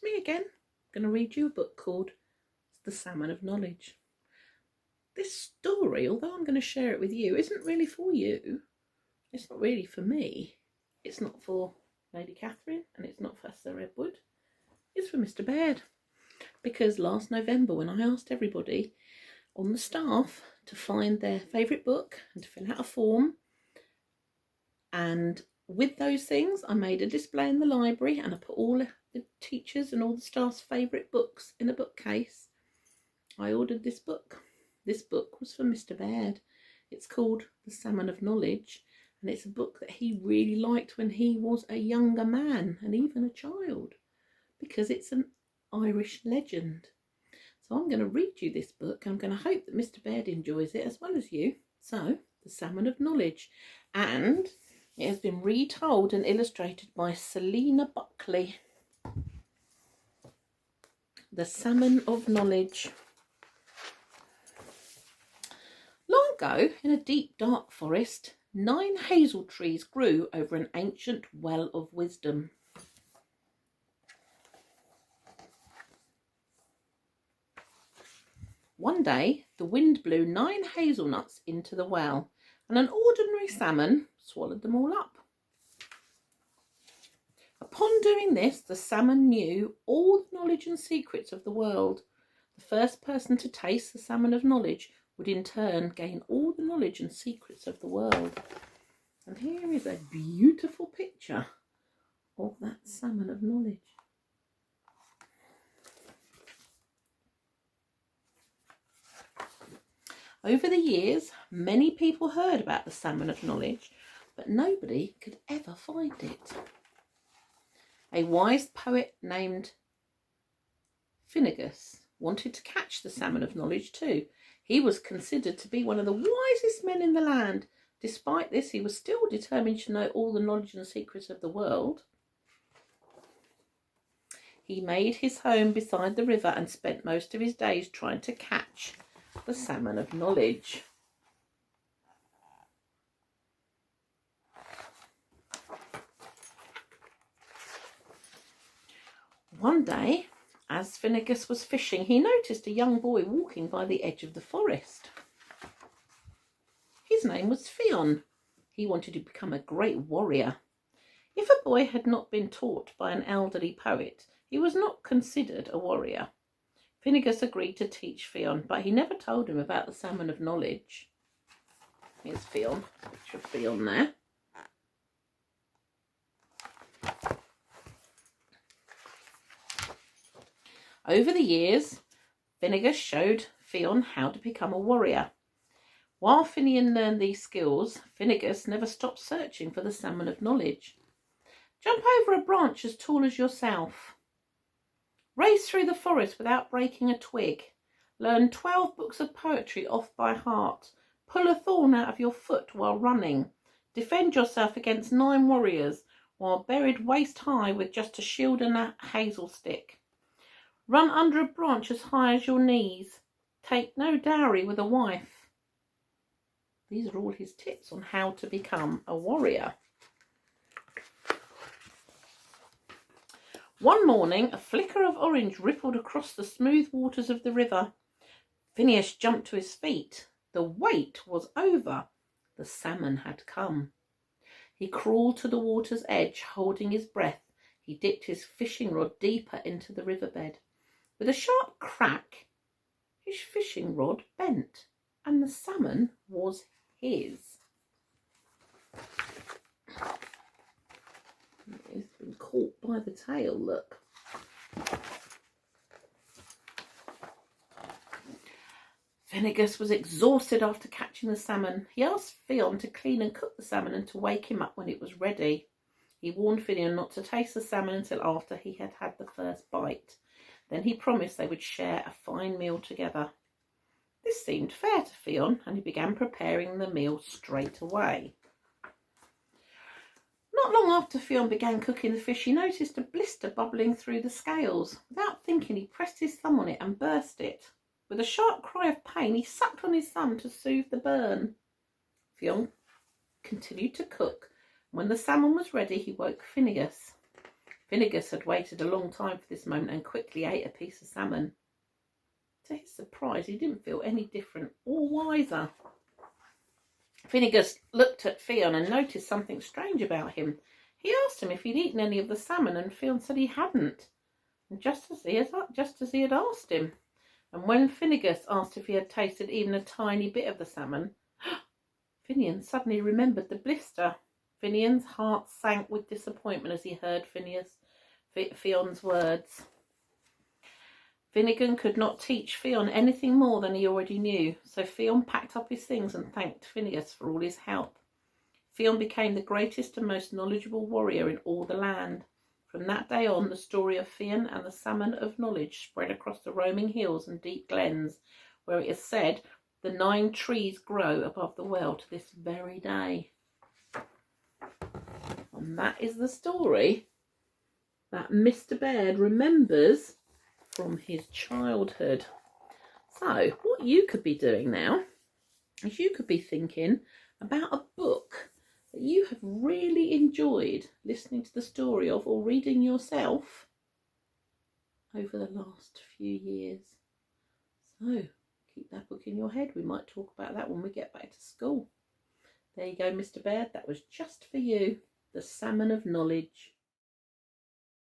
it's me again. I'm going to read you a book called The Salmon of Knowledge. This story, although I'm going to share it with you, isn't really for you. It's not really for me. It's not for Lady Catherine, and it's not for Sir Edward. It's for Mr Baird. Because last November, when I asked everybody on the staff to find their favourite book and to fill out a form, and with those things I made a display in the library and I put all the teachers and all the staff's favourite books in a bookcase. I ordered this book. This book was for Mr Baird. It's called The Salmon of Knowledge, and it's a book that he really liked when he was a younger man and even a child, because it's an Irish legend. So I'm going to read you this book. I'm going to hope that Mr Baird enjoys it as well as you. So, The Salmon of Knowledge. And it has been retold and illustrated by Selina Buckley. The Salmon of Knowledge. Long ago, in a deep dark forest, 9 hazel trees grew over an ancient well of wisdom. One day, the wind blew 9 hazelnuts into the well, and an ordinary salmon swallowed them all up. Upon doing this, the salmon knew all the knowledge and secrets of the world. The first person to taste the salmon of knowledge would in turn gain all the knowledge and secrets of the world. And here is a beautiful picture of that salmon of knowledge. Over the years, many people heard about the salmon of knowledge, but nobody could ever find it. A wise poet named Finnegas wanted to catch the salmon of knowledge too. He was considered to be one of the wisest men in the land. Despite this, he was still determined to know all the knowledge and secrets of the world. He made his home beside the river and spent most of his days trying to catch the salmon of knowledge. One day, as Finnegas was fishing, he noticed a young boy walking by the edge of the forest. His name was Fionn. He wanted to become a great warrior. If a boy had not been taught by an elderly poet, he was not considered a warrior. Finnegas agreed to teach Fionn, but he never told him about the salmon of knowledge. Here's Fionn, picture of Fionn there. Over the years, Finnegas showed Fionn how to become a warrior. While Finian learned these skills, Finnegas never stopped searching for the salmon of knowledge. Jump over a branch as tall as yourself. Race through the forest without breaking a twig. Learn 12 books of poetry off by heart. Pull a thorn out of your foot while running. Defend yourself against 9 warriors while buried waist high with just a shield and a hazel stick. Run under a branch as high as your knees. Take no dowry with a wife. These are all his tips on how to become a warrior. One morning, a flicker of orange rippled across the smooth waters of the river. Phineas jumped to his feet. The wait was over. The salmon had come. He crawled to the water's edge, holding his breath. He dipped his fishing rod deeper into the riverbed. With a sharp crack, his fishing rod bent, and the salmon was his. It's been caught by the tail, look. Finnegas was exhausted after catching the salmon. He asked Fionn to clean and cook the salmon and to wake him up when it was ready. He warned Finian not to taste the salmon until after he had had the first bite. Then he promised they would share a fine meal together. This seemed fair to Fionn, and he began preparing the meal straight away. Not long after Fionn began cooking the fish, he noticed a blister bubbling through the scales. Without thinking, he pressed his thumb on it and burst it. With a sharp cry of pain, he sucked on his thumb to soothe the burn. Fionn continued to cook. When the salmon was ready, he woke Finnegas. Finnegas had waited a long time for this moment and quickly ate a piece of salmon. To his surprise, he didn't feel any different or wiser. Finnegas looked at Fionn and noticed something strange about him. He asked him if he'd eaten any of the salmon, and Fionn said he hadn't, and just as he had asked him. And when Finnegas asked if he had tasted even a tiny bit of the salmon, Finian suddenly remembered the blister. Finian's heart sank with disappointment as he heard Fionn's words. Finnegan could not teach Fionn anything more than he already knew, so Fionn packed up his things and thanked Finnegas for all his help. Fionn became the greatest and most knowledgeable warrior in all the land. From that day on, the story of Fionn and the Salmon of Knowledge spread across the roaming hills and deep glens, where it is said the 9 trees grow above the well to this very day. And that is the story that Mr Baird remembers from his childhood. So, what you could be doing now is you could be thinking about a book that you have really enjoyed listening to the story of or reading yourself over the last few years. So, keep that book in your head. We might talk about that when we get back to school. There you go, Mr Baird. That was just for you. The Salmon of Knowledge.